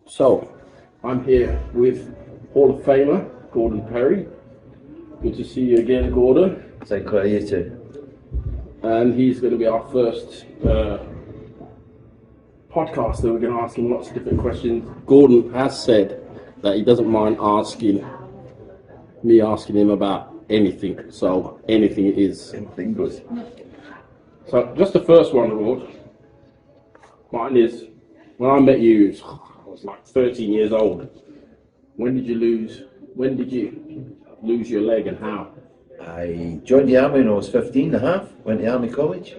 So, I'm here with Hall of Famer Gordon Perry. Good to see you again, Gordon. Sinclair, you too. And he's going to be our first podcaster. We're going to ask him lots of different questions. Gordon has said that he doesn't mind asking him about anything. So, anything it is. Anything goes. So, just the first one, Lord. Mine is, when I met you, I was like 13 years old. When did you lose your leg and how? I joined the army when I was 15 and a half, went to army college.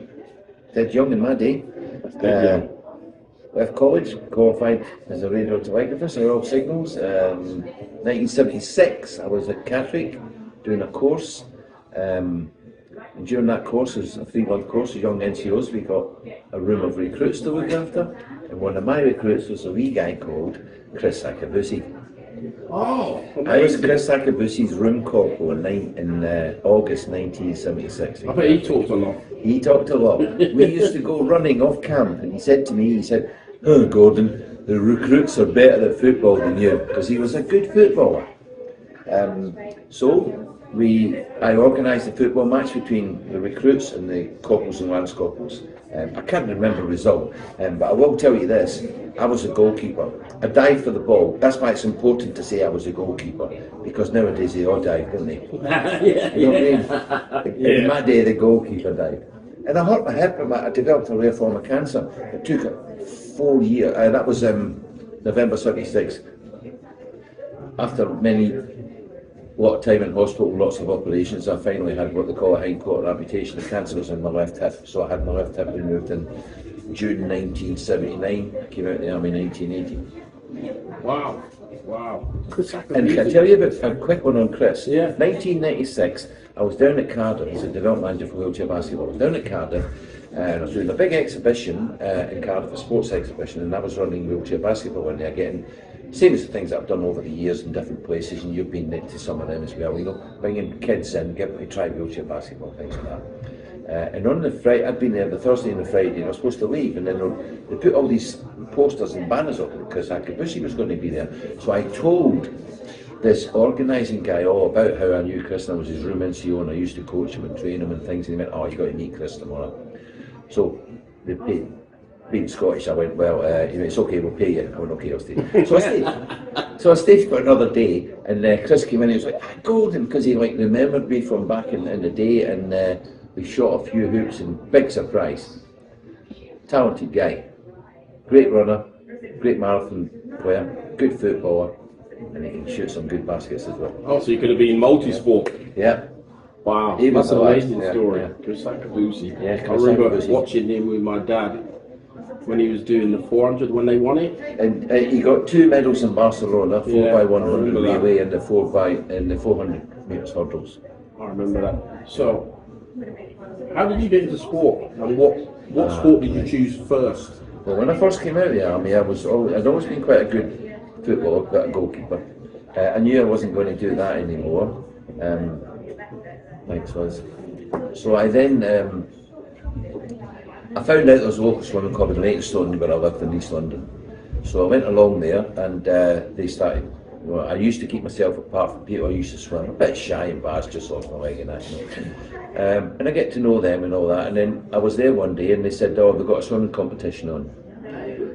Dead young in my day. Left college, qualified as a radio telegraphist in Royal Signals. 1976, I was at Catterick doing a course. And during that course, it was a 3-month course of young NCOs, we got a room of recruits to look after. And one of my recruits was a wee guy called Chris Akabusi. Oh, amazing. I was Chris Akabusi's room corporal in August 1976. I bet he talked a lot. He talked a lot. We used to go running off camp, and he said to me, "Oh, Gordon, the recruits are better at football than you," because he was a good footballer. So I organised a football match between the recruits and the corporals and lance corporals. I can't remember the result, but I will tell you this: I was a goalkeeper. I dived for the ball. That's why it's important to say I was a goalkeeper, because nowadays they all dive, don't they? You know what I mean? In my day, the goalkeeper dived. And I hurt my hip, I developed a rare form of cancer. It took 4 years, that was November 76. After a lot of time in hospital, lots of operations, I finally had what they call a hindquarter amputation. The cancer was in my left hip, so I had my left hip removed in June 1979. I came out of the army in 1980. Wow. And can I tell you about a quick one on Chris? Yeah. 1996, I was down at Cardiff as a development manager for wheelchair basketball. I was down at Cardiff and I was doing a big exhibition in Cardiff, a sports exhibition, and I was running wheelchair basketball one day, getting same as the things that I've done over the years in different places, and you've been to some of them as well, bringing kids in, getting them to try wheelchair basketball, things like that. And on the Friday, I'd been there the Thursday and the Friday, and I was supposed to leave, and then they put all these posters and banners up because Akabusi was going to be there. So I told this organising guy all about how I knew Chris, and I was his room NCO, and I used to coach him and train him and things, and he went, "Oh, you got to meet Chris tomorrow." So they paid. Being Scottish, I went, "Well, it's okay, we'll pay you." I went, "Okay, I'll stay." So I stayed. So I stayed for another day, and Chris came in and he was like, "Golden," because he remembered me from back in the day, and we shot a few hoops, and big surprise. Talented guy, great runner, great marathon player, good footballer, and he can shoot some good baskets as well. Oh, so you could have been multi-sport. Yeah. Wow, He was that's an amazing yeah, story. yeah. Chris Akabusi. Yeah, I Chris remember Akabusi. watching him with my dad when he was doing the 400 when they won it. And he got 2 medals in Barcelona, 4x100 relay and the 400 metres hurdles. I remember that. So, how did you get into sport, and what sport did you choose first? Well, when I first came out of the army, I'd always been quite a good footballer, but a goalkeeper. I knew I wasn't going to do that anymore. Thanks, Liz. So I then I found out there was a local swimming club in Leytonstone where I lived in East London. So I went along there, and they started. I used to keep myself apart from people. I used to swim, a bit shy and embarrassed, just lost my leg and that. And I get to know them and all that. And then I was there one day, and they said, "Oh, they've got a swimming competition on."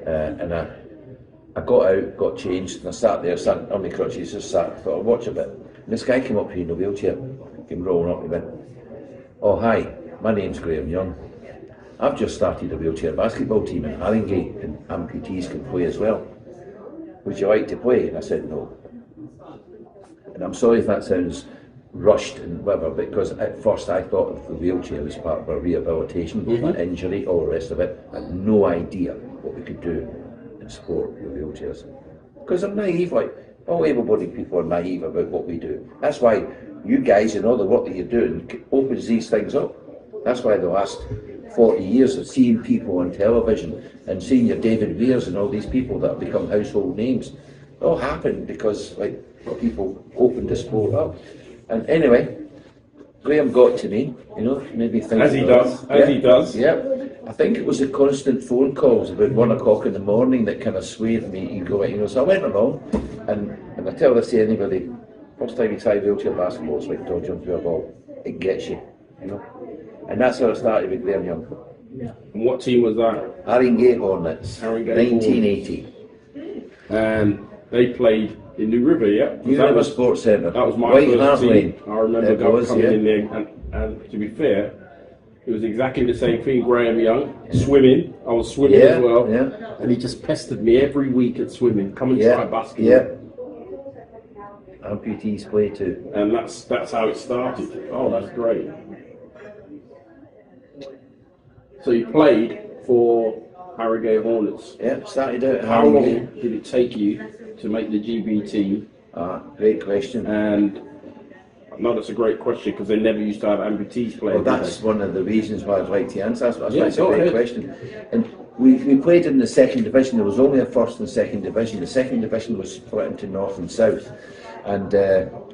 And I got out, got changed, and I sat there, sat on my crutches, just sat, thought I'd watch a bit. And this guy came up here in a wheelchair, came rolling up, he went, "Oh, hi, my name's Graham Young. I've just started a wheelchair basketball team in Haringey, and amputees can play as well. Would you like to play?" And I said no. And I'm sorry if that sounds rushed and whatever, because at first I thought of the wheelchair as part of a rehabilitation, an injury, all the rest of it. I had no idea what we could do in sport with wheelchairs. Because I'm naive, like all able-bodied people are naive about what we do. That's why you guys and all the work that you're doing opens these things up. That's why the last 40 years of seeing people on television and seeing your David Wears and all these people that have become household names, it all happened because people opened the sport up. And anyway, Graham got to me, maybe think as he does. Yeah. I think it was the constant phone calls about 1 o'clock in the morning that kind of swayed me to go, so I went along, and I tell this to anybody, first time you try wheelchair basketball, it's like dodging through a ball. It gets you, And that's how I started with Graham Young. And what team was that? Haringey Hornets, Haringey 1980. And they played in New River, yeah? New River Sports Centre. That was my White first Hart team. Lane. I remember coming in there, and to be fair, it was exactly the same thing. Graham Young, swimming. I was swimming as well. Yeah. And he just pestered me every week at swimming. Come and try basketball. Yeah. Amputees play too. And that's how it started. Oh, that's great. So you played for Haringey Hornets. Yeah, started out at How long Haringey. did it take you to make the GB team? Great question. And I know that's a great question because they never used to have amputees playing. Well, that's one of the reasons why I'd like to answer. That's why it's a go great ahead. question. And we played in the second division. There was only a first and second division. The second division was split into north and south, and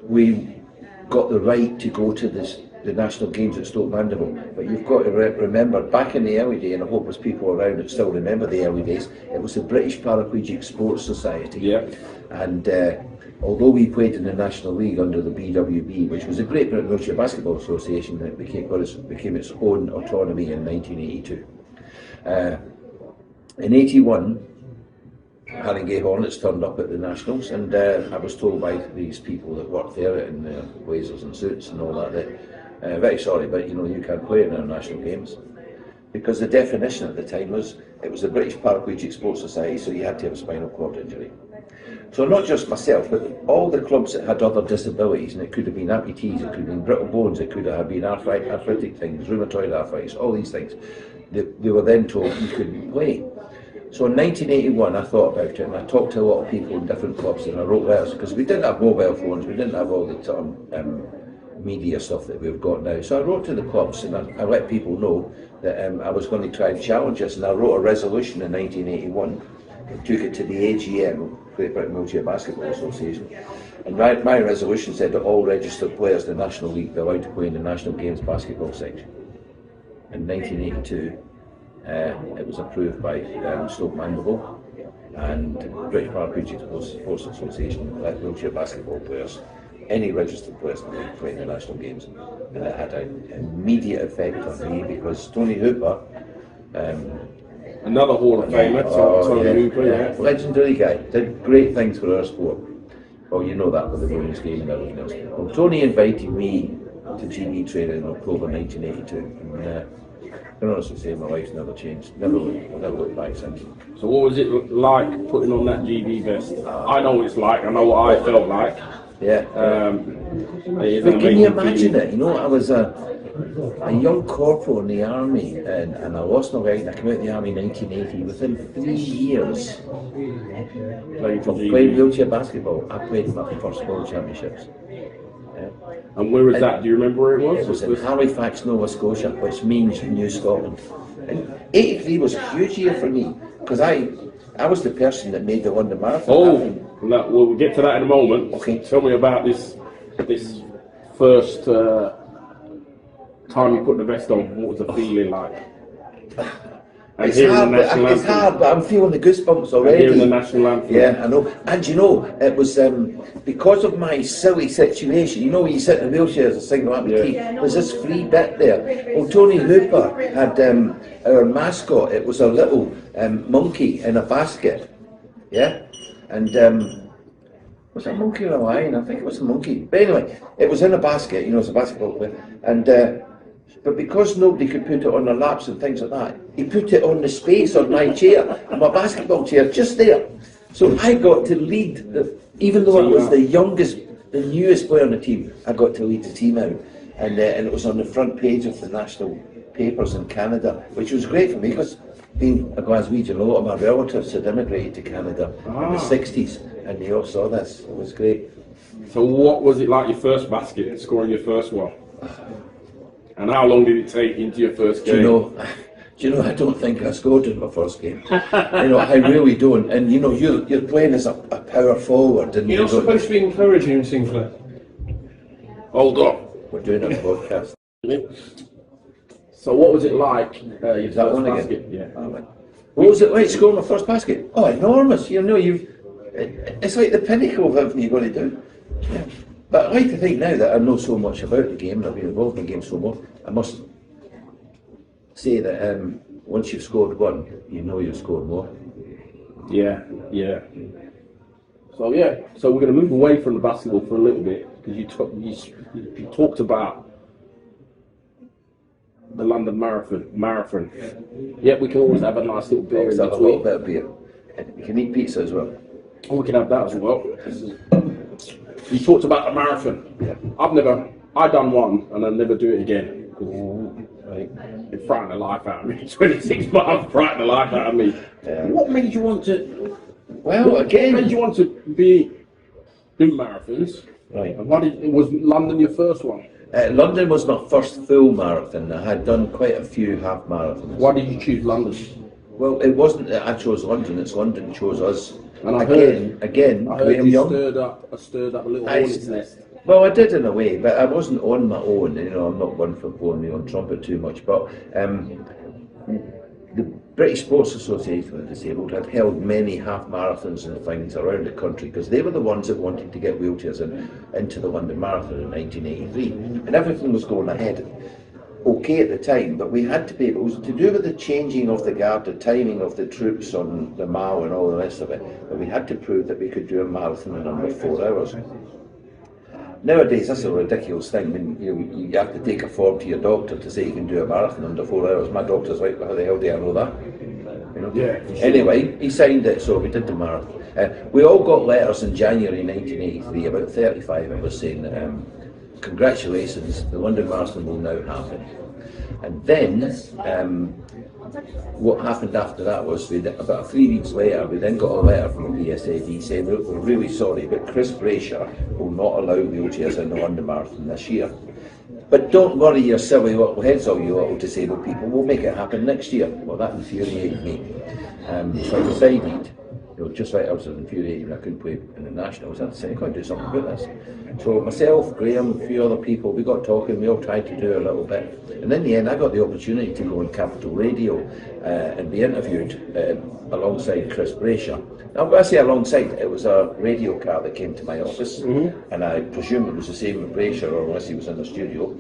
we got the right to go to the national games at Stoke Mandeville. But you've got to remember, back in the early day, and I hope there's people around that still remember the early days, it was the British Paraplegic Sports Society. Yeah. And although we played in the National League under the BWB, which was a Great Britain Wheelchair Basketball Association that became its own autonomy in 1982. In 81, Haringey Hornets turned up at the Nationals, and I was told by these people that worked there in blazers and suits and all that, very sorry, but you can't play in our national games. Because the definition at the time was, it was the British Paraplegic Sports Society, so you had to have a spinal cord injury. So not just myself, but all the clubs that had other disabilities, and it could have been amputees, it could have been brittle bones, it could have been arthritic things, rheumatoid arthritis, all these things. They were then told you couldn't play. So in 1981 I thought about it, and I talked to a lot of people in different clubs, and I wrote letters, because we didn't have mobile phones, we didn't have all the media stuff that we've got now. So I wrote to the clubs, and I let people know that I was going to try and challenge us, and I wrote a resolution in 1981, took it to the AGM, Great Britain Wheelchair Basketball Association, and my resolution said that all registered players in the National League be allowed to play in the National Games basketball section. In 1982 it was approved by Stoke Mandeville, and British Paraplegic Sports Association let wheelchair basketball players, any registered players in the league, play in the national games. And it had an immediate effect on me, because Tony Hooper, another Hall of Famer, Tony Hooper, legendary guy, did great things for our sport. Well, you know that with the women's game and everything else. Well, Tony invited me to GB training in October 1982, and I can honestly say my life's never changed. Never looked back since. So what was it like putting on that GB vest? I know what it's like. I know what I felt like. Yeah. But can you imagine it? I was a young corporal in the army, and I lost my leg. I came out of the army in 1980. Within 3 years of playing wheelchair basketball, I played my first World Championships. And where was that? Do you remember where it was? It was in Halifax, Nova Scotia, which means New Scotland. And 83 was a huge year for me, because I was the person that made the London Marathon happen. We'll get to that in a moment. Okay. Tell me about this first time you put the vest on. What was the feeling like? And it's hard, but I'm feeling the goosebumps already. Hearing the national anthem. Yeah, I know. And it was because of my silly situation. You sit in a wheelchair as a single amputee. There's this free bit there. Well, Tony Hooper had our mascot. It was a little monkey in a basket. Yeah, and was it a monkey or a lion? I think it was a monkey. But anyway, it was in a basket. It's a basketball player, and. But because nobody could put it on their laps and things like that, he put it on the space on my chair, my basketball chair, just there. So I got to lead, even though I was the newest player on the team, I got to lead the team out. And it was on the front page of the national papers in Canada, which was great for me, because being a Glaswegian, a lot of my relatives had immigrated to Canada in the 60s, and they all saw this. It was great. So what was it like, your first basket, scoring your first one? And how long did it take into your first game? Do you know, I don't think I scored in my first game. I really don't. And you're playing as a power forward. And you're not supposed to be encouraging Sinclair. Hold on. We're doing a podcast. So what was it like? Your Is that first one basket? again? Yeah. What was it like scoring my first basket? Oh, enormous! You know, it's like the pinnacle of everything you've got to do. Yeah. But I like to think now that I know so much about the game and I've been involved in the game so much, I must say that once you've scored one, you know you've scored more. Yeah, yeah. So yeah, so we're going to move away from the basketball for a little bit because you talked about the London Marathon. Yeah, we can always have a nice little beer Always in have a little between. bit of beer. And you can eat pizza as well. Oh, we can have that as well. You talked about the marathon. Yeah. I done one and I'll never do it again. Right. It frightened the life out of me. 26 miles frightened the life out of me. Yeah. What made you want to? Well, again, What made you want to do marathons? right. And was London your first one? London was my first full marathon. I had done quite a few half marathons. Why did you choose London? Well, it wasn't that I chose London, it's London chose us. And I Again, heard Graham you Young. stirred up a little hornet's nest. Well, I did in a way, but I wasn't on my own. You know, I'm not one for blowing my own trumpet too much. But the British Sports Association of the Disabled had held many half marathons and things around the country because they were the ones that wanted to get wheelchairs into the London Marathon in 1983, and everything was going ahead okay at the time, but we had to be able to do with the changing of the guard, the timing of the troops on the mile and all the rest of it, but we had to prove that we could do a marathon in under 4 hours. Nowadays, that's a ridiculous thing. I mean, you have to take a form to your doctor to say you can do a marathon under 4 hours. My doctor's like, how the hell do I know that? You know? Yeah. Anyway, he signed it, so we did the marathon. We all got letters in January 1983, about 35 of us, saying congratulations, the London Marathon will now happen. And then what happened after that was, about 3 weeks later, we then got a letter from the BSAD saying, look, we're really sorry, but Chris Brasher will not allow wheelchairs in the London Marathon this year. But don't worry your silly little heads, all you little disabled people, we'll make it happen next year. Well, that infuriated me. So I decided, just like I was infuriated when I couldn't play in the Nationals, I decided I can't do something about this. So myself, Graham, a few other people, we got talking, we all tried to do a little bit. And in the end, I got the opportunity to go on Capital Radio and be interviewed alongside Chris Brasher. Now, when I say alongside, it was a radio car that came to my office, and I presume it was the same with Brasher, or unless he was in the studio.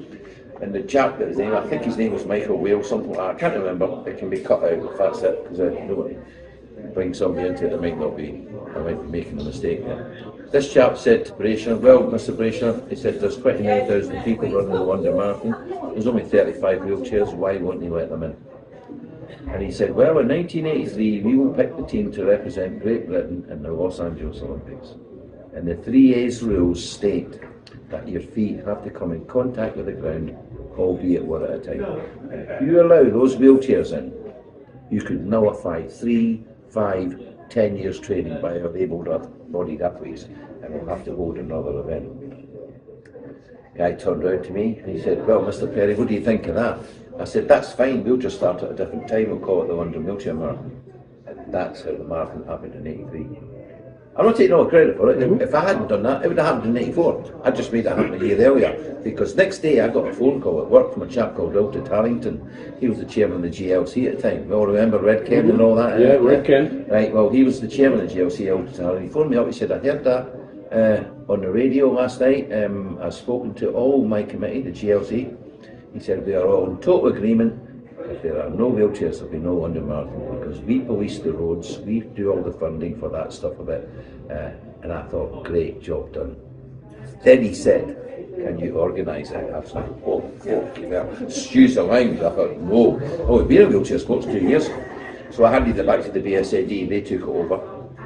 And the chap that his name, I think his name was Michael Wales, something like that. I can't remember. It can be cut out if that's it, because I don't want to bring somebody into it that might be making a mistake there. This chap said to Brasher, well, Mr. Brasher, he said, there's 29,000 people running the London Marathon. There's only 35 wheelchairs. Why won't you let them in? And he said, well, in 1983, we will pick the team to represent Great Britain in the Los Angeles Olympics. And the 3A's rules state that your feet have to come in contact with the ground, albeit one at a time. And if you allow those wheelchairs in, you could nullify 3, 5, 10 years training by our able-bodied athletes, and we'll have to hold another event. The guy turned around to me and he said, well, Mr. Perry, what do you think of that? I said, that's fine, we'll just start at a different time, we'll call it the London Wheelchair Marathon. And that's how the marathon happened in 83. I'm not taking all the credit for it. If I hadn't done that, it would have happened in 84. I just made it happen a year earlier. Because next day I got a phone call at work from a chap called Walter Tarrington. He was the chairman of the GLC at the time. We all remember Red Ken and all that? Yeah, Red Ken. Right, well, he was the chairman of the GLC, Walter Tarrington. He phoned me up, he said, I heard that on the radio last night. I've spoken to all my committee, the GLC. He said, we are all in total agreement. If there are no wheelchairs, there'll be no London Marathon, because we police the roads, we do all the funding for that stuff of it. And I thought, great job done. Then he said, can you organise it? I was like, oh, fucking hell. Excuse the language. I thought, no. Oh, we've been a wheelchair sports 2 years. So I handed it back to the BSAD, they took it over.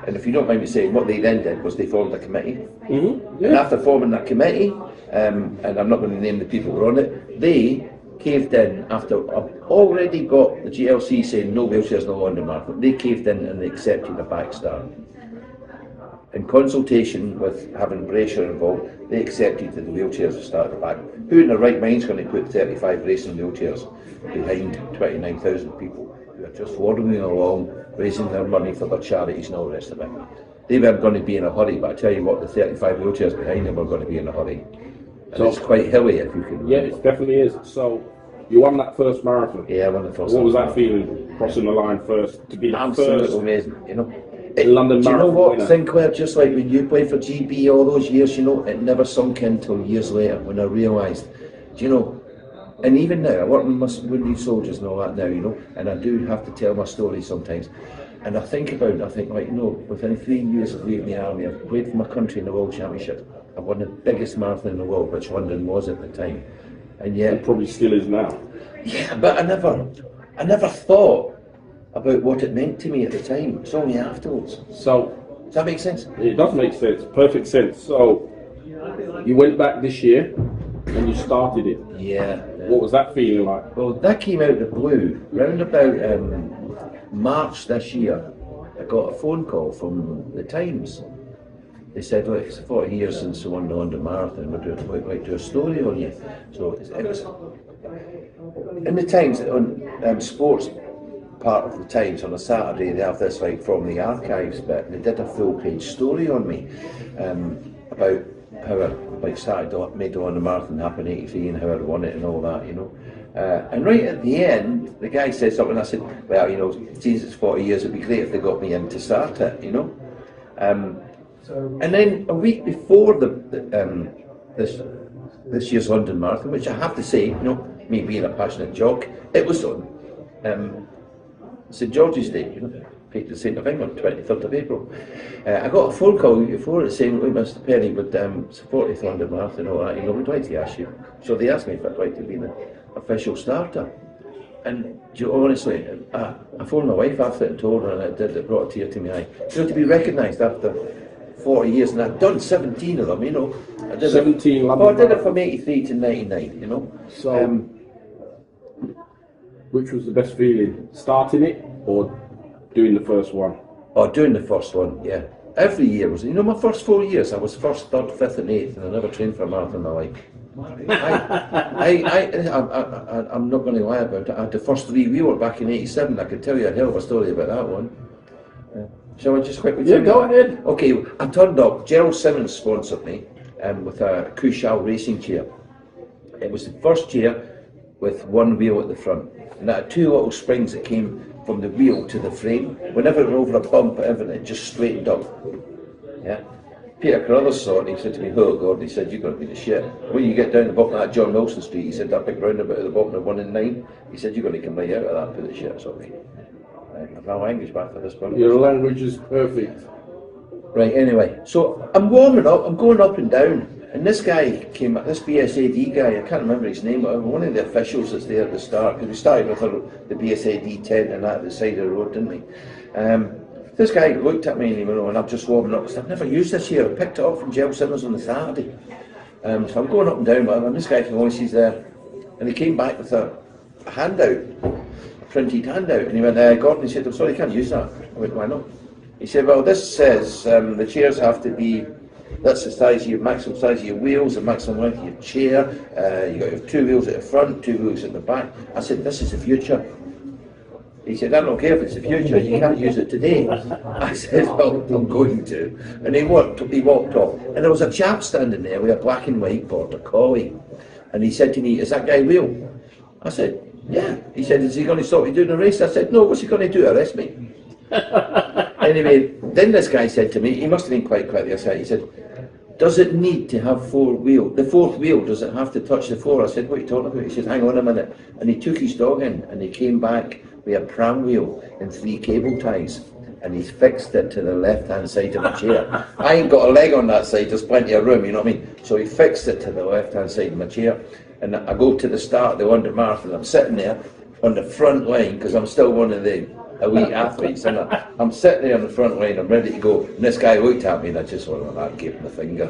And if you don't mind me saying, what they then did was they formed a committee. And after forming that committee, and I'm not going to name the people who were on it, they caved in after I've already got the GLC saying no wheelchairs, no London Marathon. They caved in and they accepted a backstart. In consultation with having Brasher involved, they accepted that the wheelchairs would start at the back. Who in their right mind is going to put 35 racing wheelchairs behind 29,000 people who are just waddling along, raising their money for their charities and all the rest of it? They weren't going to be in a hurry, but I tell you what, the 35 wheelchairs behind them are going to be in a hurry. And so, it's quite hilly if you can remember. Yeah, it definitely is. So You won that first marathon. Yeah, I won the first. What was that feeling, crossing the line first, to be the Absolutely first amazing, you know. London do you know Marathon what, winner? Sinclair, just like when you played for GB all those years, you know, it never sunk in till years later when I realised, do you know, and even now, I work with my wounded soldiers and all that now, you know, and I do have to tell my story sometimes. And I think about it, I think, like, you know, within 3 years of leaving the army, I've played for my country in the World Championship. I won the biggest marathon in the world, which London was at the time. And yet, It probably still is now. yeah, but I never thought about what it meant to me at the time. It's only afterwards. So, Does that make sense? it does make sense, perfect sense. So, you went back this year and you started it. Yeah. What was that feeling like? Well, that came out of the blue. Round about March this year, I got a phone call from the Times. They said, look, it's 40 years since I won the London Marathon, we'd like to do a story on you. So it was in the Times, on sports part of the Times, on a Saturday, they have this like from the archives bit, and they did a full page story on me about how I made the London Marathon happen in '83 and how I won it and all that, you know. And right at the end, the guy said something, I said, well, you know, geez, it's 40 years, it'd be great if they got me in to start it, you know. And then a week before this year's London Marathon, which I have to say, you know, me being a passionate jock, it was on St George's Day, you know, Patron Saint of England, 23rd of April. I got a phone call before it saying, look, Mr Penny, would it's the 40th London Marathon and all that, you know, we'd like to ask you. So they asked me if I'd like to be the official starter. And do you know, honestly, I phoned my wife after it and told her, and it brought a tear to my eye. You know, to be recognised after 40 years, and I'd done 17 of them, you know. I did 17 I did it from 83 to 99, you know. So, which was the best feeling, starting it or doing the first one? Oh, doing the first one, yeah. Every year was, you know, my first 4 years, I was first, third, fifth, and eighth, and I never trained for a marathon in my life. I'm not going to lie about it. I had the first three wheeler back in '87. I could tell you a hell of a story about that one. Shall I just quickly tell you? Yeah, go ahead. Okay, I turned up. Gerald Simmons sponsored me with a Cushal racing chair. It was the first chair with one wheel at the front, and that had two little springs that came from the wheel to the frame. Whenever it went over a bump, everything, it just straightened up. Yeah. Peter Carruthers saw it and he said to me, oh God, he said, you're going to be the shit. When you get down the bottom of that John Wilson Street, he said, that big roundabout at the bottom of 1 and 9, he said, you're going to come right out of that and put the shit, sort of thing. I've my language back for this one. Your language is perfect. Right, anyway, so I'm warming up, I'm going up and down, and this guy came, this BSAD guy, I can't remember his name, but one of the officials that's there at the start, because we started with the BSAD tent and that at the side of the road, didn't we? This guy looked at me and he went, oh, and I'm just warming up, because I've never used this here, I picked it up from Gerald Simmons on the Saturday. So I'm going up and down, and this guy from Voices there, and he came back with a handout, a printed handout, and he went, Gordon, he said, I'm sorry, you can't use that. I went, why not? He said, well, this says the chairs have to be, that's the size of your maximum size of your wheels, the maximum length of your chair, you got your two wheels at the front, two wheels at the back. I said, this is the future. He said, I don't care if it's the future, you can't use it today. I said, well, I'm going to. And he walked off. And there was a chap standing there with a black and white border collie. And he said to me, is that guy real? I said, yeah. He said, is he going to stop you doing a race? I said, no, what's he going to do, arrest me? Anyway, then this guy said to me, he must have been quite quick there, he said, does it need to have four wheels? The fourth wheel, does it have to touch the floor? I said, what are you talking about? He said, hang on a minute. And he took his dog in and he came back with a pram wheel and 3 cable ties. And he's fixed it to the left-hand side of my chair. I ain't got a leg on that side, there's plenty of room, you know what I mean? So he fixed it to the left-hand side of my chair. And I go to the start of the London Marathon, I'm sitting there on the front line, because I'm still one of the elite athletes, and I'm sitting there on the front line, I'm ready to go, and this guy looked at me and I just went like that, gave him the finger.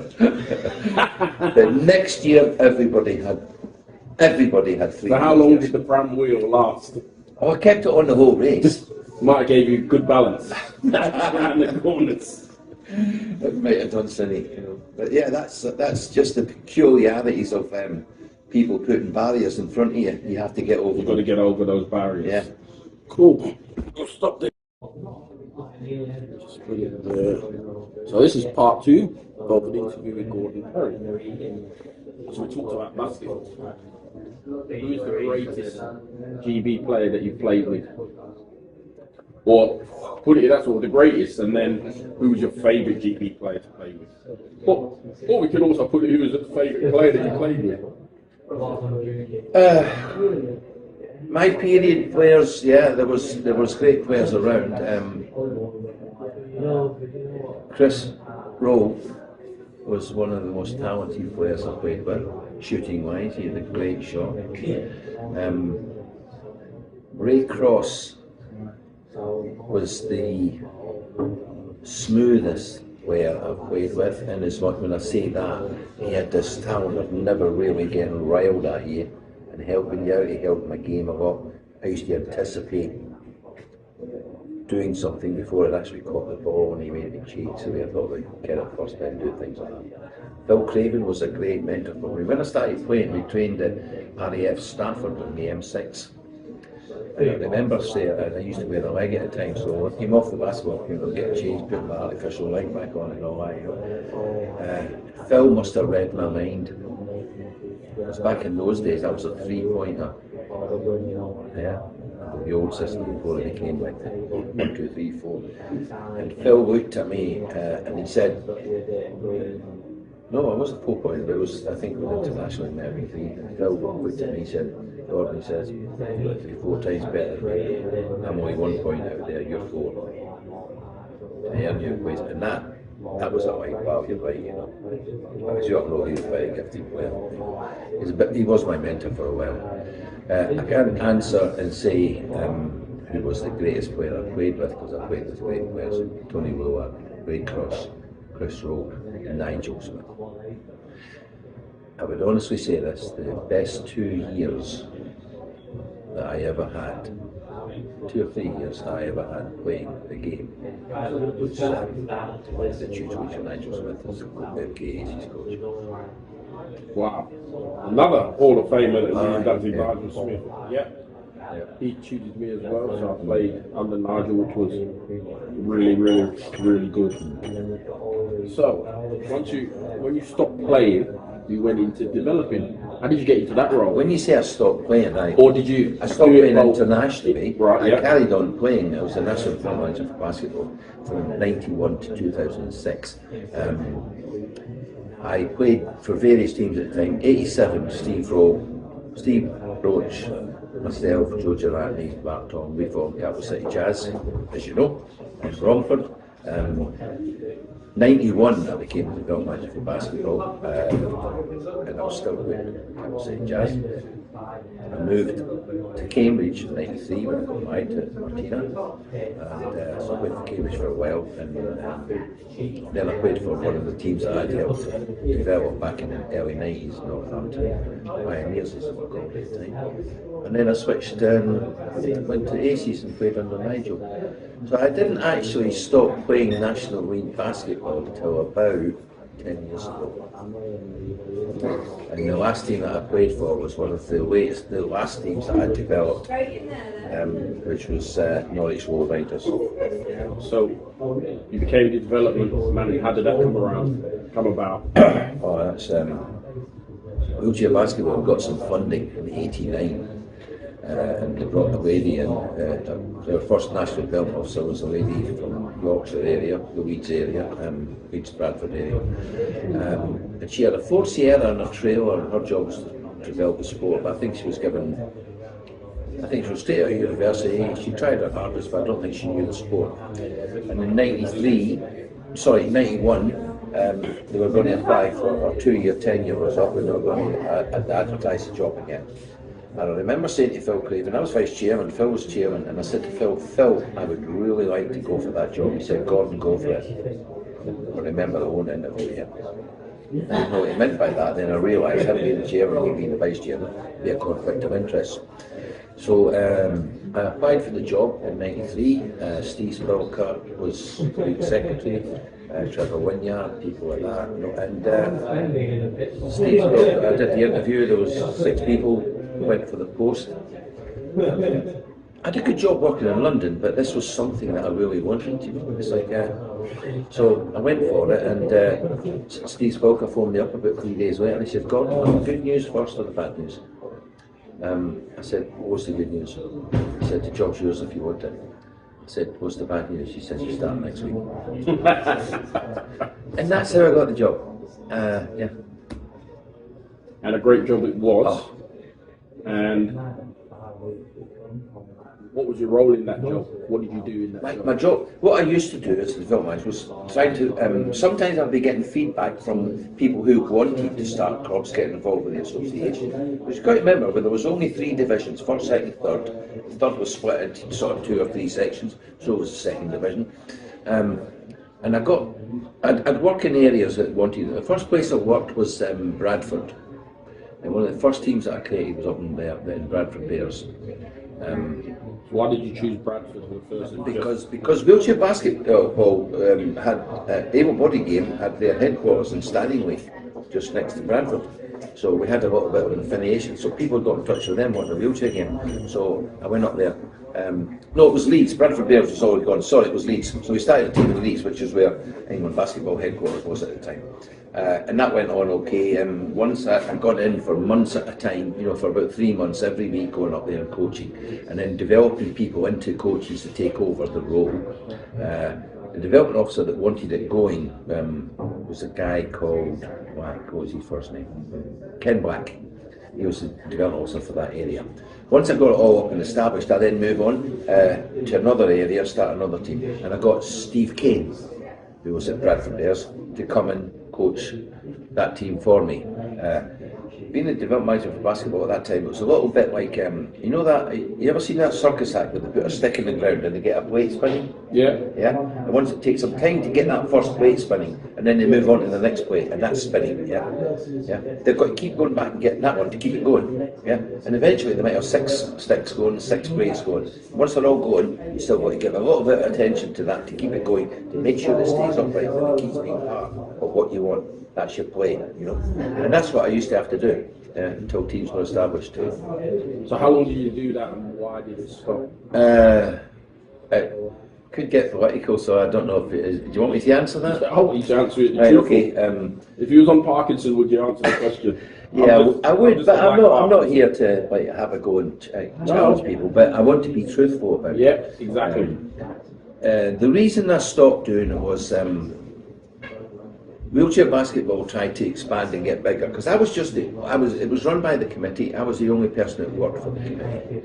The next year everybody had 3 So how long did the pram wheel last? Oh, I kept it on the whole race. Might have gave you good balance around the corners. It might have done silly, you know. But yeah, that's just the peculiarities of people putting barriers in front of you. You have to get over You've got to get over those barriers. Yeah. Cool. We'll stop there. Just put it there. So this is part 2 of an interview with Gordon Perry. So we talked about basketball. who is the greatest GB player that you've played with? Or put it that sort of the greatest, and then who was your favourite GB player to play with? Or we can also put it who was the favourite player that you played with. My period players, yeah, there was great players around. Chris Rowe was one of the most talented players I played with, shooting wise. He had a great shot. Ray Cross was the smoothest player I've played with, and it's like when I say that, he had this talent of never really getting riled at you and helping you out. He helped my game a lot. I used to anticipate doing something before I'd actually caught the ball, and he made me cheat, so I thought I'd get it first and do things like that. Phil Craven was a great mentor for me. When I started playing, we trained at RAF Stafford on the M6. And I remember saying, and I used to wear the leg at the time, so I came off the basketball field, I'd get changed, put my artificial leg back on and all that. Phil must have read my mind. Because back in those days, I was a 3-pointer. Yeah, the old system before it became like 1, 2, 3, 4. And Phil looked at me and he said, no, I wasn't 4-pointer, but it was, I think, it was international in everything. And Phil looked at me and said, Gordon, he says, you're like 4 times better than me. I'm only 1 point out there, you're 4. I earned your ways, and that was like, wow, you're right, you know. Because you don't know he's a very gifted player. He was my mentor for a while. I can't answer and say who was the greatest player I played with, because I played with great players: Tony Lower, Ray Cross, Chris Rowe, and Nigel Smith. I would honestly say this: the best 2 years that I ever had, 2 or 3 years that I ever had playing the game, was the tutor which Nigel Smith was MKA's coach. Wow. Another Hall of Famer that we inducted, Nigel Smith. Yeah. He tutored me as well, so I played under Nigel, which was really, really, really good. So, when you stopped playing, you went into developing. How did you get into that role? When you say I stopped playing, I stopped playing internationally. Right, I carried on playing. I was the national film manager for basketball from 91 to 2006. I played for various teams at the time. 87, Steve Roach, myself, Joe Girardi, Mark Tom, we formed Capital City Jazz, as you know, in Romford. 91, I became the film manager for basketball, and I was still with Capital City Jazz. I moved to Cambridge in 93 when I got married to Martina, and so I played for Cambridge for a while, and then I played for one of the teams that I'd helped develop back in the early 90s, Northampton Pioneers, as they were called at the time. And then I switched and went to Aces and played under Nigel. So I didn't actually stop playing National League basketball until about 10 years ago. And the last team that I played for was one of the last teams that I developed, which was Norwich Road Riders. So you became the development manager. How did that come about? Oh, that's wheelchair basketball got some funding in '89. And they brought a lady in, their first national development officer was a lady from Yorkshire area, the Leeds area, Leeds Bradford area. And she had a Ford Sierra and a trailer, and her job was to develop the sport, but I think she was straight out of university. She tried her hardest, but I don't think she knew the sport. And in 91, they were going to apply for a 2-year tenure was up, and they were going to advertise the job again. And I remember saying to Phil Craven, I was vice chairman, Phil was chairman, and I said to Phil, I would really like to go for that job. He said, Gordon, go for it. I remember the whole interview here. I didn't know what he meant by that, then I realised him being the chairman, he being the vice chairman, be a conflict of interest. So I applied for the job in '93. Steve Spilker was the secretary, Trevor Wynyard, people like that. And Steve Spilker, I did the interview, there was 6 people who went for the post. I had a good job working in London, but this was something that I really wanted, you know. It's like, so I went for it, and Steve Spilker phoned me up about 3 days later, and he said, Gordon, good news first or the bad news? I said, what's the good news? He said, the job's yours if you want it. I said, what's the bad news? She said, you start next week. And that's how I got the job. Yeah. And a great job it was. And what was your role in that job? What did you do in that job? My job, what I used to do as a development manager was trying to, sometimes I'd be getting feedback from people who wanted to start clubs getting involved with the association. But you've got to remember, when there was only 3 divisions, first, second, third. The third was split into sort of 2 or 3 sections, so was the second division. And I'd work in areas that wanted. The first place I worked was Bradford. And one of the first teams that I created was up in there, in Bradford Bears. Why did you choose Bradford for the first? Because wheelchair basketball had able-bodied game had their headquarters in Stanley, just next to Bradford. So we had a little bit of an affiliation. So people got in touch with them wanting a wheelchair game. So I went up there. No, it was Leeds. Bradford Bears was already gone. Sorry, it was Leeds. So we started a team in Leeds, which is where England basketball headquarters was at the time. And that went on okay. Once I got in for months at a time, for about 3 months every week, going up there and coaching, and then developing people into coaches to take over the role. The development officer that wanted it going was a guy called, what was his first name? Ken Black. He was the development officer for that area. Once I got it all up and established, I then move on to another area, start another team, and I got Steve Kane, who was at Bradford Bears, to come and coach that team for me. Being a development manager for basketball at that time, it was a little bit like, you ever seen that circus act where they put a stick in the ground and they get a plate spinning? Yeah. Yeah? And once it takes some time to get that first plate spinning, and then they move on to the next plate, and that's spinning, yeah? Yeah? They've got to keep going back and getting that one to keep it going, yeah? And eventually they might have 6 sticks going, 6 plates going. Once they're all going, you still got to give a little bit of attention to that to keep it going, to make sure it stays upright and it keeps being part of what you want. That's your play, and that's what I used to have to do until teams were established too. So how long did you do that, and why did it stop? It could get political, so I don't know if it is. Do you want me to answer that? I want you to answer it. Right, okay. If you was on Parkinson, would you answer the question? Yeah, I would, but I'm not here to have a go and challenge people. But I want to be truthful about it. Yeah, exactly. The reason I stopped doing it was. Wheelchair basketball tried to expand and get bigger because it was run by the committee. I was the only person that worked for the committee.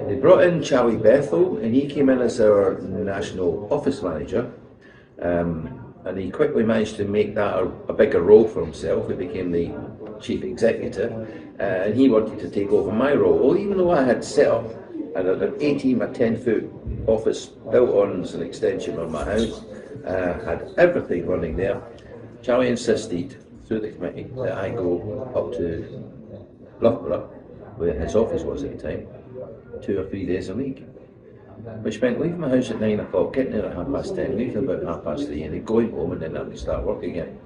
They brought in Charlie Bethel, and he came in as our national office manager, and he quickly managed to make that a bigger role for himself. He became the chief executive, and he wanted to take over my role. Well, even though I had set up an 10-foot office built on as an extension of my house, had everything running there. Charlie insisted through the committee that I go up to Loughborough, where his office was at the time, 2 or 3 days a week. Which meant leaving my house at 9 o'clock, getting there at 10:30, leaving about 3:30, and then going home and then having to start work again.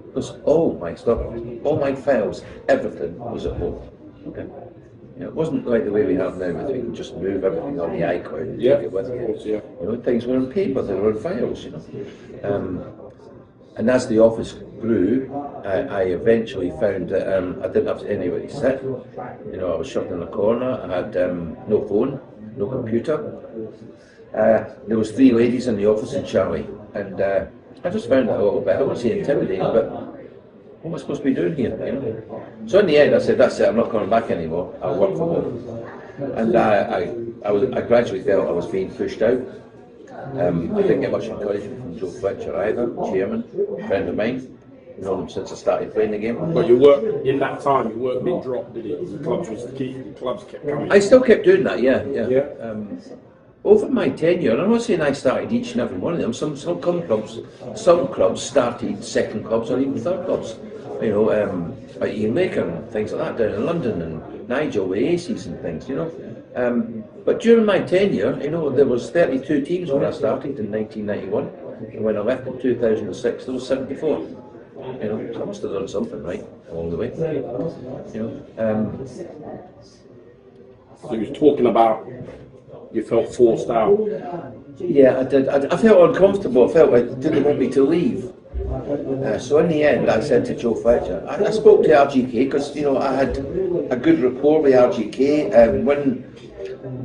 Because all my stuff, all my files, everything was at home. Okay? It wasn't like the way we have now, where we can just move everything on the iCloud and take it with you. Things were on paper, they were on files, And as the office grew, I eventually found that I didn't have anywhere to sit. I was shut in a corner. I had no phone, no computer. There was 3 ladies in the office and Charlie, and I just found it a little bit, I wouldn't say intimidating, but what am I supposed to be doing here? So in the end, I said, that's it. I'm not coming back anymore. I'll work from home. And I gradually felt I was being pushed out. I didn't get much encouragement from Joe Fletcher either, chairman, friend of mine. Known him since I started playing the game. But your work in that time, your work didn't drop, did it? The clubs kept coming. I still kept doing that, yeah. Over my tenure, and I'm not saying I started each and every one of them. Some clubs started second clubs or even third clubs. Like Ian Laker and things like that down in London, and Nigel with Aces and things. But during my tenure, there was 32 teams when I started in 1991, and when I left in 2006, there was 74. So I must have done something right along the way. So he was talking about you felt forced out. Yeah, I did. I felt uncomfortable. I felt like they didn't want me to leave. So in the end, I said to Joe Fletcher, I spoke to RGK because I had a good rapport with RGK. When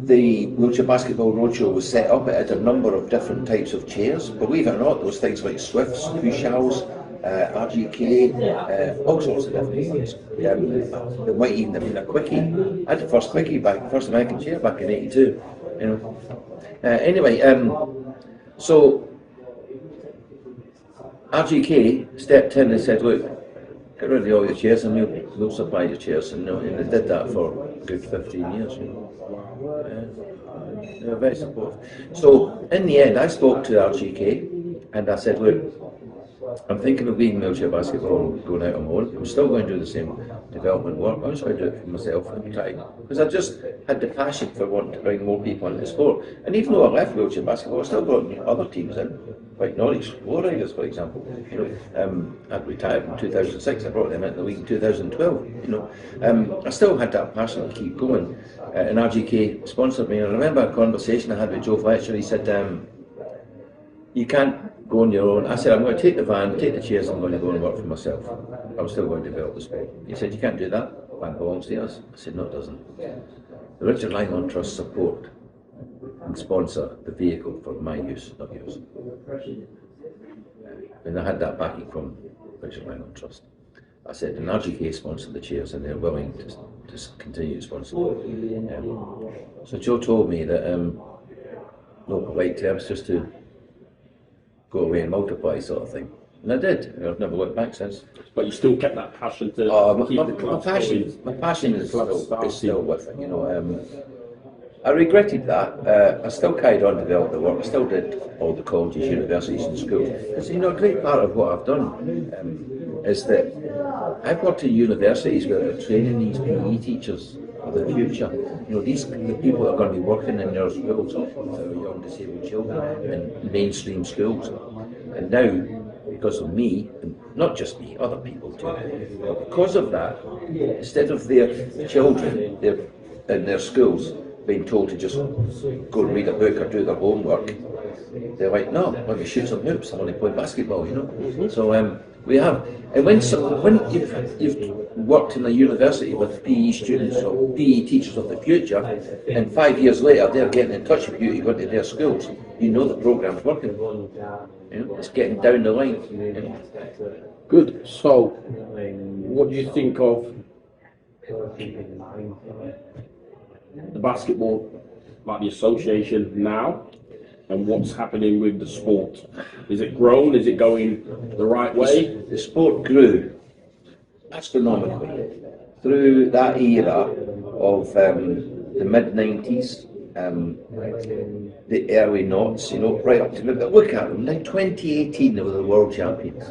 the Wheelchair Basketball Roadshow was set up, it had a number of different types of chairs. Believe it or not, those things like Swifts, Push-Hows, RGK, all sorts of different things. There might even have been a quickie. I had the first quickie back, first American chair back in '82. You know. Anyway, so RGK stepped in and said, "Look, get rid of all your chairs and we'll supply your chairs." And they did that for a good 15 years. You know. They were very supportive. So in the end, I spoke to RGK and I said, "Look, I'm thinking of leaving wheelchair basketball and going out on my own. I'm still going to do the same development work. I'm just going to do it for myself and try." Because I just had the passion for wanting to bring more people into the sport. And even though I left wheelchair basketball, I still brought other teams in, like Norwich Lowriders, for example. You know, I'd retired in 2006. I brought them into the league in 2012. You know, I still had that passion to keep going. And RGK sponsored me. And I remember a conversation I had with Joe Fletcher. He said, "You can't go on your own." I said, "I'm going to take the van, take the chairs, I'm going to go and work for myself. I'm still going to develop the sport." He said, "You can't do that. The van belongs to us." I said, "No, it doesn't. The Richard Langland Trust support and sponsor the vehicle for my use, not yours." And I had that backing from Richard Langland Trust. I said, "And RGK sponsored the chairs and they're willing to continue to sponsor them." So Joe told me that no polite terms, just to go away and multiply, sort of thing. And I did. I've never looked back since. But you still kept that passion to keep the club going. My passion is still with it. You know, I regretted that. I still carried on to develop the work. I still did all the colleges, universities, and schools. Because you know, a great part of what I've done is that I've worked in universities where they're training these PE teachers of the future. You know, the people that are going to be working in your schools for young disabled children in mainstream schools. And now, because of me, and not just me, other people too, but because of that, instead of their children in their schools being told to just go and read a book or do their homework, they're like, "No, let me shoot some hoops, I want to play basketball," you know. So we have, and when you've worked in a university with PE students or PE teachers of the future, and 5 years later they're getting in touch with you to go to their schools, you know the programme's working. You know, it's getting down the line. You know. Good. So, what do you think of the basketball, like the association now, and what's happening with the sport? Is it grown? Is it going the right way? The sport grew astronomically through that era of the mid-90s, the early noughts, you know, right up to, look at them, now 2018 they were the world champions.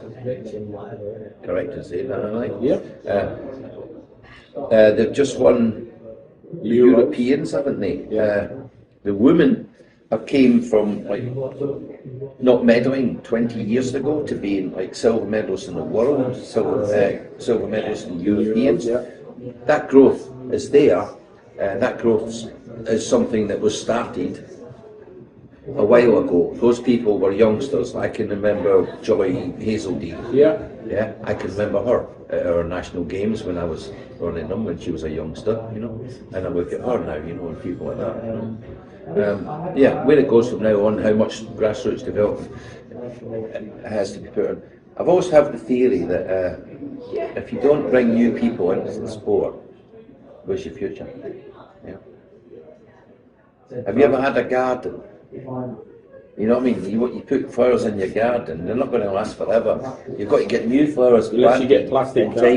Correct to say that, right? Yeah. They've just won the Europeans, haven't they? Yeah. The women came from like not medaling 20 years ago to being like silver medals in the world, silver medals in Europeans. Yeah. That growth is there. That growth is something that was started a while ago. Those people were youngsters. I can remember Joy Hazeldine. Yeah. I can remember her at our national games when I was running them when she was a youngster, you know. And I look at her now, you know, and people like that, you know. Where it goes from now on, how much grassroots development has to be put in. I've always had the theory that if you don't bring new people into the sport, where's your future? Yeah. Have you ever had a garden? You know what I mean? You put flowers in your garden, they're not going to last forever. You've got to get new flowers. Unless you get plastic. Unless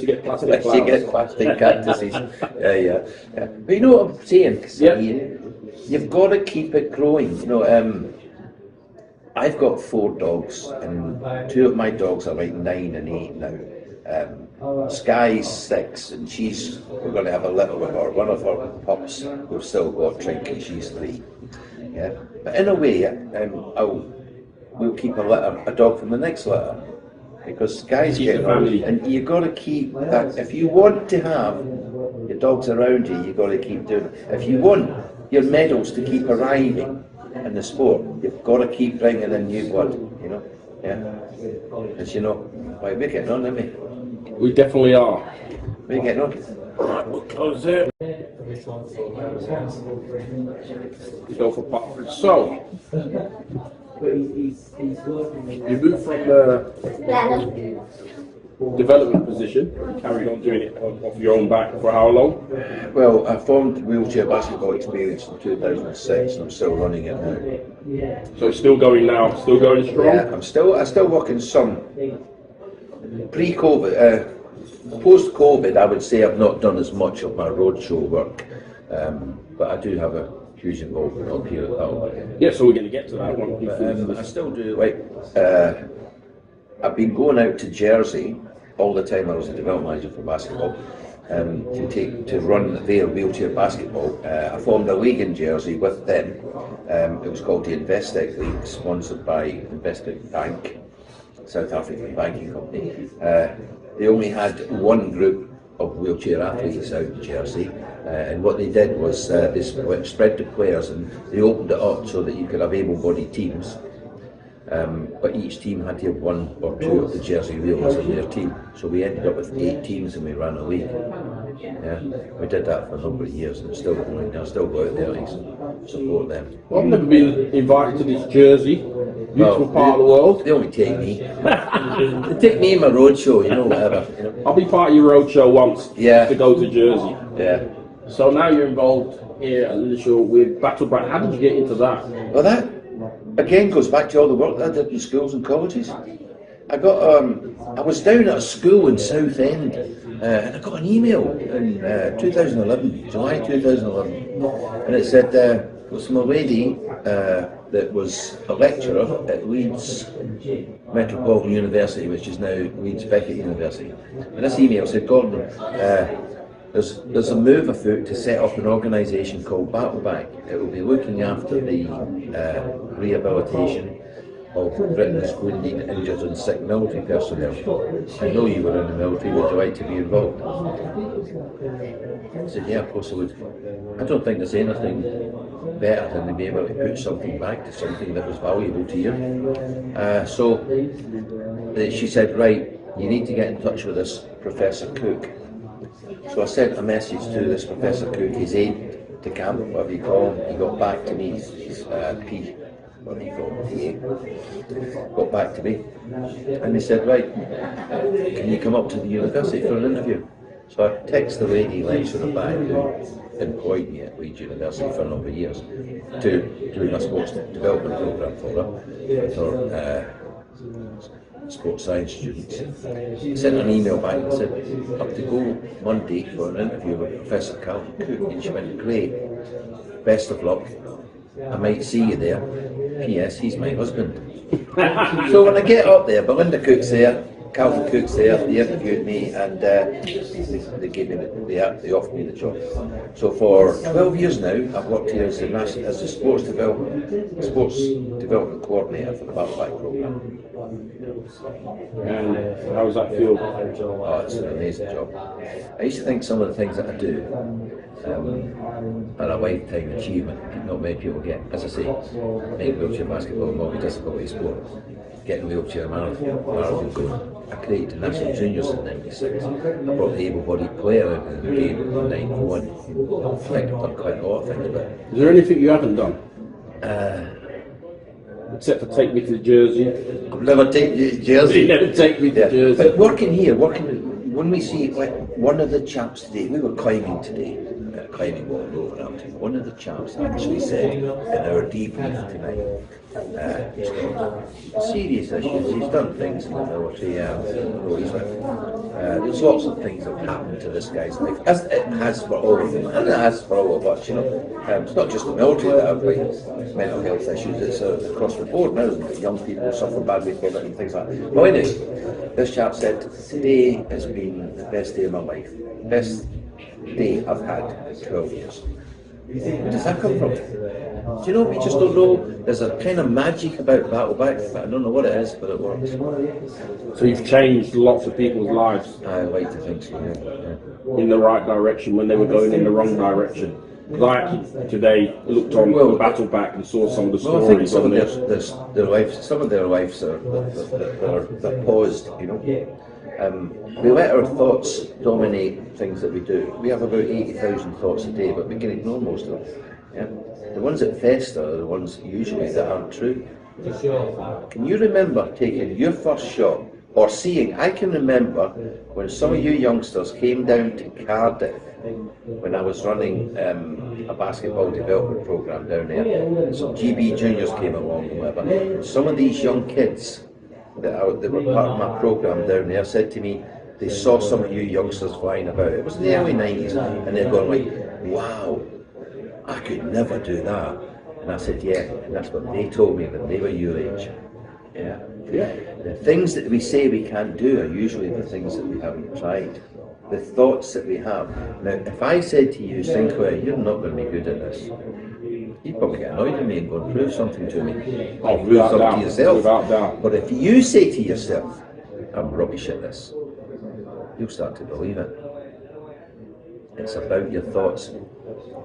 you get plastic cactuses. Yeah. But you know what I'm saying? Yeah. You've got to keep it growing. You know, I've got 4 dogs, and 2 of my dogs are like 9 and 8 now. Sky's 6, and we're going to have a little with her. One of her pups we've still got Trinky, she's 3. Yeah, but in a way, we'll keep a dog from the next litter, because Sky's getting old, and you've got to keep that. If you want to have your dogs around you, you've got to keep doing it. If you want your medals to keep arriving in the sport, you've got to keep bringing in new blood, you know. Yeah, as you know, we're getting on, aren't we? We definitely are. We're getting on. Right, we'll close it. Go for part. So, you moved from the development position, carried on doing it off your own back for how long? Well, I formed Wheelchair Basketball Experience in 2006 and I'm still running it now. So it's still going now, still going strong? Yeah, I still work in some. Pre-COVID, post-COVID, I would say I've not done as much of my roadshow work, but I do have a huge involvement up here at Paralympic. Yeah, so we're going to get to that one. I still do, like, I've been going out to Jersey all the time. I was a development manager for basketball, to run their wheelchair basketball. I formed a league in Jersey with them. It was called the Investec League, sponsored by Investec Bank, South African banking company. They only had one group of wheelchair athletes out in Jersey, and what they did was they spread the players and they opened it up so that you could have able-bodied teams. But each team had to have one or two of the Jersey wheelers in their team. So we ended up with 8 teams and we ran a league. Yeah, we did that for a number of years and it's still going. I still go out there and support them. Well, I've never been invited to this Jersey, beautiful part of the world. They only take me. They take me in my roadshow, whatever. I'll be part of your roadshow once to go to Jersey. Yeah. So now you're involved here at Liverpool with Battle Back. How did you get into that? Well, that again goes back to all the work that I did in schools and colleges. I was down at a school in Southend, and I got an email in 2011, July 2011, and it said there was from a lady that was a lecturer at Leeds Metropolitan University, which is now Leeds Beckett University. And this email said, Gordon, there's a move afoot to set up an organisation called Battle Back. It will be looking after the rehabilitation of Britain's wounded, injured and sick military personnel. I know you were in the military, would you like to be involved? I said, yeah, of course I would. I don't think there's anything better than to be able to put something back to something that was valuable to you. So she said, right, you need to get in touch with this Professor Cook. So I sent a message to this Professor Cook, his aide de camp, whatever you call him. He got back to me, his P, what do you call him, PA, got back to me. And they said, right, can you come up to the university for an interview? So I texted the lady lecturer back who employed me at Leeds University for a number of years to do my sports development programme for her sports science students. I sent an email back and said, I have to go Monday for an interview with Professor Calvin Cook, and she went, great, best of luck, I might see you there. P.S. He's my husband. So when I get up there, Belinda Cook's there, Calvin Cook's there, they interviewed me and they gave me they offered me the job. So for 12 years now, I've worked here as a sports development coordinator for the Battle Back programme. And how does that feel? Oh, it's an amazing job. I used to think some of the things that I do are a lifetime achievement that not many people get. As I say, make wheelchair basketball a multi-disability sport. Getting wheelchair marathon going. I created the National Juniors in '96. I brought the able-bodied player out in the game in '91. I think I've done quite a lot of things. But is there anything you haven't done? Except for take me to Jersey. I've never taken you to Jersey. You never take me to Jersey. But when we see, like, one of the chaps today, we were climbing today, climbing what Wolverhampton. One of the chaps actually said in our debrief tonight, he's got serious issues. He's done things in the military. There's lots of things that have happened to this guy's life, as it has for all of them, and it has for all of us. It's not just the military that have like mental health issues. It's across the board now. Isn't it? Young people suffer badly from it and things like that. Well, anyway, this chap said today has been the best day of my life, best day I've had in 12 years. Where does that come from? Do you know, we just don't know. There's a kind of magic about Battle Back, but I don't know what it is, but it works. So you've changed lots of people's lives. I like to think so, yeah. In the right direction when they were going in the wrong direction. Because I actually today looked on the Battle Back and saw some of the stories. I think some of their lives, some of their lives are they're paused, We let our thoughts dominate things that we do. We have about 80,000 thoughts a day, but we can ignore most of them. Yeah? The ones that fester are the ones usually that aren't true. Can you remember taking your first shot or seeing? I can remember when some of you youngsters came down to Cardiff when I was running a basketball development program down there. Some GB juniors came along and whatever. Some of these young kids that were part of my program down there said to me they saw some of you youngsters flying about. It was in the early 90s, and they're going like, wow, I could never do that. And I said, yeah, and that's what they told me when they were your age. Yeah. The things that we say we can't do are usually the things that we haven't tried. The thoughts that we have. Now, if I said to you, Sinclair, you're not going to be good at this, you'd probably get annoyed at me and go and prove something to me. Oh, Prove without something doubt, to yourself. without doubt. But if you say to yourself, I'm rubbish at this, you'll start to believe it. It's about your thoughts.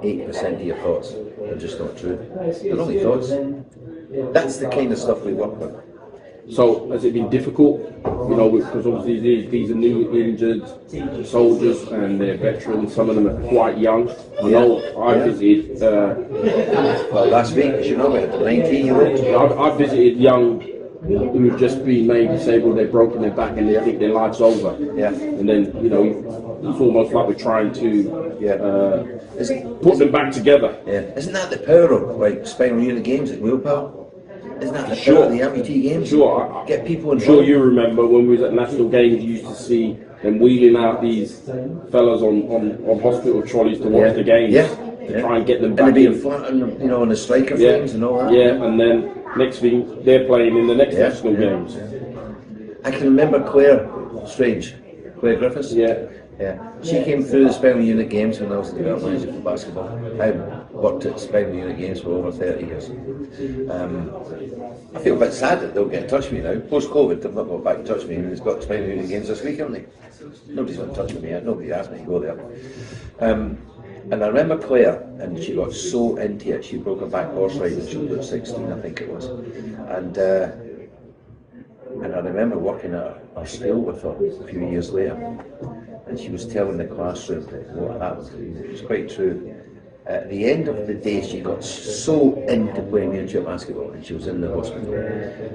80% of your thoughts are just not true. They're only thoughts. That's the kind of stuff we work with. So has it been difficult? You know, because obviously these are new injured soldiers and they're veterans. Some of them are quite young. I know I visited. Well, last week, as you know, we had the 19-year-old. I visited young who've just been made disabled. They've broken their back and they think their life's over. Yeah. And then it's almost like we're trying to put them back together. Yeah. Isn't that the power of like spinal unit games at Willpower? Isn't that the power of the amputee games? Sure. Get people involved. Sure, you remember when we was at national games, you used to see them wheeling out these fellas on hospital trolleys to watch the games. To try and get them back and they'd be in front on the striker things and all that. Yeah, and then next thing they're playing in the next national games. I can remember Claire Claire Griffiths. Yeah. She came through the spinal unit games when I was the development manager for basketball. I worked at spinal unit games for over 30 years. I feel a bit sad that they'll get in touch with me now. Post-COVID, they've not got back in touch with me, and they've got spinal unit games this week, haven't they? Nobody's got in touch with me yet. Nobody asked me to go there. And I remember Claire, and she got so into it. She broke her back horse riding when she was about 16, I think it was. And I remember working at our school with her a few years later, and she was telling the classroom what happened. It was quite true. At the end of the day, she got so into playing miniature basketball, and she was in the hospital.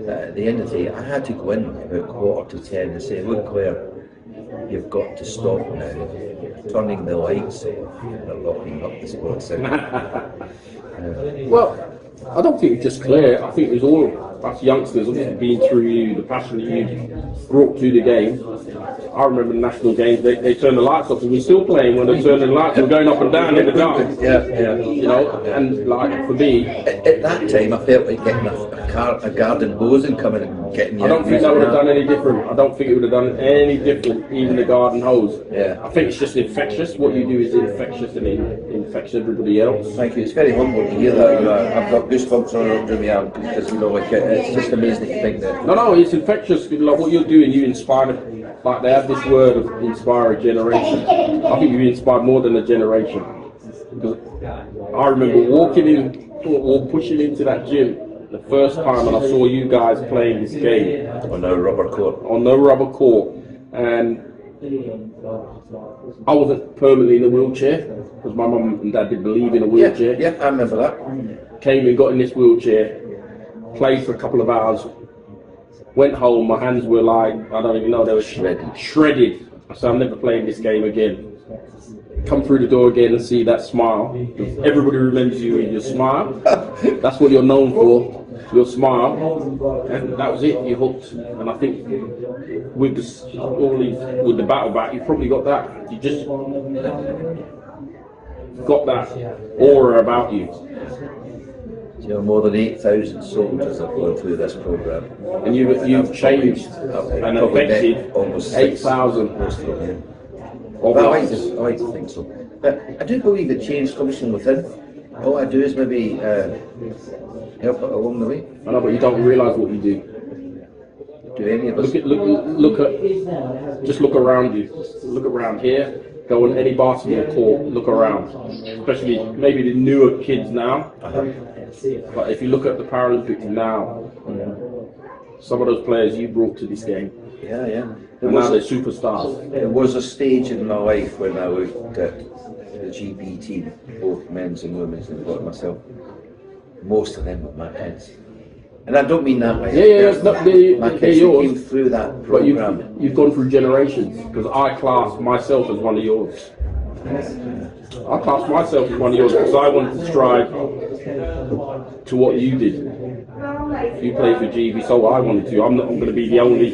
At the end of the day, I had to go in about 9:45 and say, look, Claire, you've got to stop now. Turning the lights off and locking up the sports center. Well, I don't think it's just Claire. I think it was all us youngsters obviously being through the passion that you brought to the game. I remember the national games, they turned the lights off and we're still playing when they turned the lights and going up and down in the dark. You know, and like for me... At that time I felt like getting a garden hose and coming and getting you. I don't think that would have done any different. I don't think it would have done any different, even the garden hose. I think it's just infectious. What you do is infectious and it infects everybody else. Thank you. It's very humble to hear that. I've got goosebumps all over my arm because, you know, like, it's just amazing that you think that. No, it's infectious. Like what you're doing, you inspire. Like they have this word of inspire a generation. I think you inspired more than a generation. Because I remember walking in or pushing into that gym the first time, and I saw you guys playing this game on no rubber court. And I wasn't permanently in a wheelchair because my mum and dad didn't believe in a wheelchair. Yeah, I remember that. Came and got in this wheelchair, played for a couple of hours, went home, my hands were like, I don't even know, they were shredded. I said, I'm never playing this game again. Come through the door again and see that smile. Everybody remembers you with your smile. That's what you're known for, your smile. And that was it, you hooked. And I think with the battle back, you probably got that. You just got that aura about you. You know, more than 8,000 soldiers have gone through this program, and you've changed and affected almost 8,000. Well, I like to think so. But I do believe that change comes from within. All I do is maybe help it along the way. I know, but you don't realise what you do. Do any of us? Just look around you. Look around here. go on any basketball court, look around, especially maybe the newer kids now. But if you look at the Paralympics now, some of those players you brought to this game, Yeah. and now they're superstars. There was a stage in my life when I looked at the GB team, both men's and women's, and thought to myself, most of them were my kids. And I don't mean that way. My kids came through that But programme. you've gone through generations, because I class myself as one of yours. I class myself as one of yours because I wanted to strive to what you did. You played for GB, so I wanted to. I'm not going to be the only.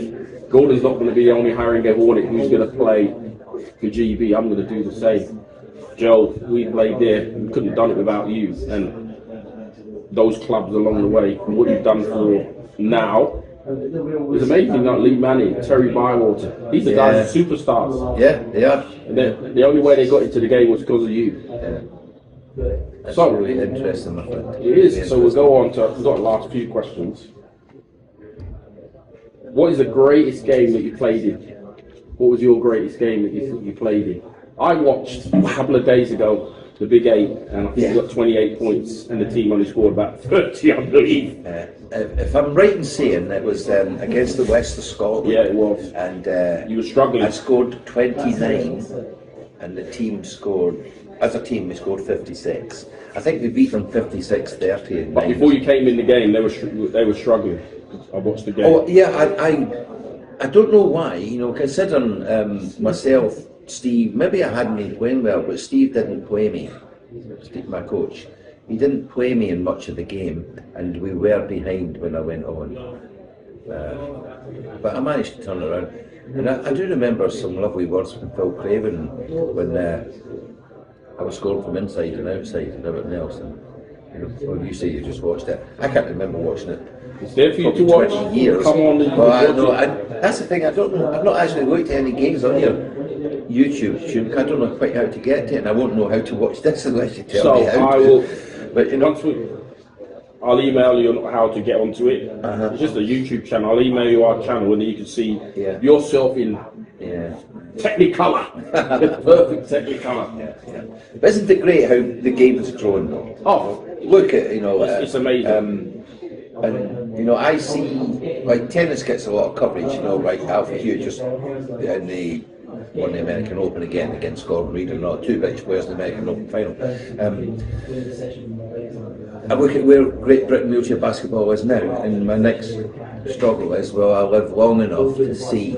Gordon's not going to be the only Haringey Hornet who's going to play for GB. I'm going to do the same. Joe, we played there. We couldn't have done it without you. And those clubs along the way, and what you've done for now is amazing. Like Lee Manning, Terry Bywater, these are guys are superstars. Yeah, they are. And the only way they got into the game was because of you. That's So really interesting, my friend. it is. So we'll go on to. We've got the last few questions. What is the greatest game that you played in? What was your greatest game that you played in? I watched a couple of days ago the Big 8, and I think you got 28 points, and the team only scored about 30, I believe. If I'm right in saying it was against the West of Scotland. Yeah, it was. And You were struggling. I scored 29, and the team scored, as a team, we scored 56. I think we beat them 56-30. But before you came in the game, they were struggling. I watched the game. Oh yeah, I don't know why. You know, considering myself, Steve, maybe I hadn't been playing well, but Steve didn't play me. Steve, my coach, he didn't play me in much of the game, and we were behind when I went on. But I managed to turn around, and I do remember some lovely words from Phil Craven when I was scoring from inside and outside and everything else. And well, you say you just watched it. I can't remember watching it. It's there for you to watch. 20 years. Come on, well, I know. That's the thing. I don't know. I've not actually looked at any games on your YouTube. I don't know quite how to get to it, and I won't know how to watch this unless you tell me how. So I to. will. But you know, I'll email you on how to get onto it. It's just a YouTube channel. I'll email you our channel, and you can see yourself in Technicolor. Perfect Technicolor. Yeah. But isn't it great how the game has grown though? Oh, look at it's amazing. And I see like tennis gets a lot of coverage. Like Alfie Hughes just in the won the American Open again against Gordon Reid, and not two British players in the American Open final. I look at where Great Britain wheelchair basketball is now, and my next struggle is, will I live long enough to see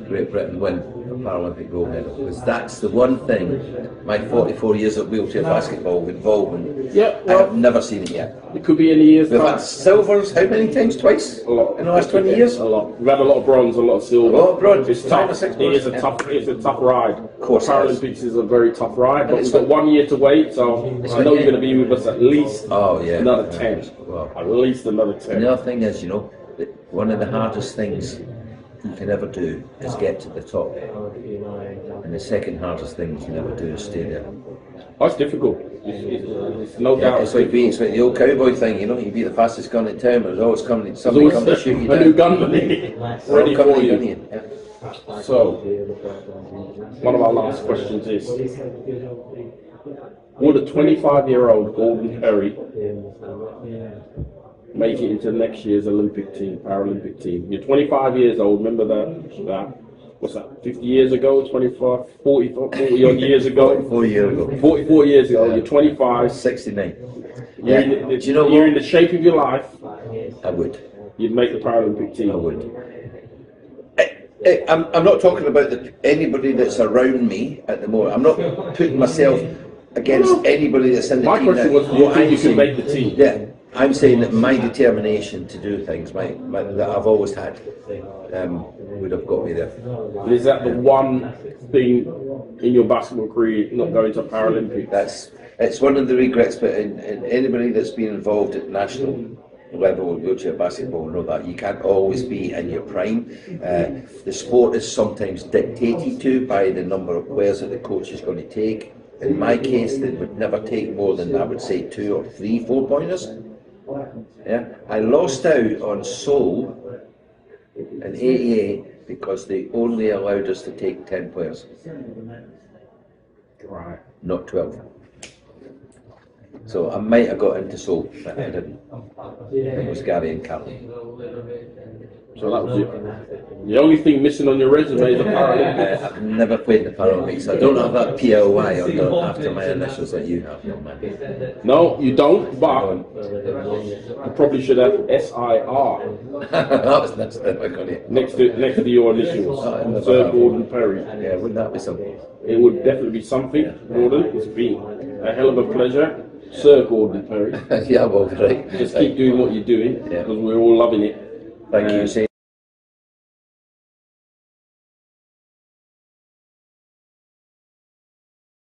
Great Britain win a Paralympic gold medal? Because that's the one thing, my 44 years of wheelchair basketball involvement, I have never seen it yet. It could be in a year's time. We've had silvers how many times? Twice? A lot. In the last 20 years? A lot. We've had a lot of bronze, a lot of silver. A lot of bronze. It's tough. It's a tough ride. Of course it is. Paralympics is a very tough ride, but we've got 1 year to wait, so I know you're going to be with us at least another 10. Well, at least another 10. And the other thing is, that one of the hardest things you can ever do is get to the top. And the second hardest thing you can ever do is stay there. Oh, it's difficult. It's no doubt. It's like the old cowboy thing, you be the fastest gun in town, but there's always somebody coming to shoot you down. A new gunman ready for you. Yeah. So, one of our last questions is, would a 25-year-old Gordon Perry make it into next year's Olympic team, Paralympic team? You're 25 years old, remember that? What's that, 50 years ago, 25, 40 odd years ago? 44 years ago. 44 years ago, you're 25. 69. You're You're in the shape of your life. I would. You'd make the Paralympic team. I would. I'm not talking about anybody that's around me at the moment. I'm not putting myself against anybody that's in the team. My question was, do you think you can make the team? Yeah, I'm saying that my determination to do things, that I've always had, would have got me there. Is that the one thing in your basketball career not going to Paralympics? It's one of the regrets, but in anybody that's been involved at national level of wheelchair basketball know that you can't always be in your prime. The sport is sometimes dictated to by the number of players that the coach is going to take. In my case, they would never take more than, I would say, 2 or 3 4-pointers. Yeah, I lost out on Seoul in '88 because they only allowed us to take 10 players. Right. not 12. So I might have got into soul, but I didn't. I think it was Gary and Carl. So that was it. The only thing missing on your resume is a Paralympics. I've never played the Paralympics. I don't have that PLY after my initials that you have, young man. No, you don't, but you probably should have SIR That's never got it. next to your initials. Sir Gordon Perry. Yeah, wouldn't that be something? It would definitely be something, Gordon. It's been a hell of a pleasure. Sir Gordon Perry. Yeah, well, right. Just keep doing what you're doing, because we're all loving it. Thank you, Shane.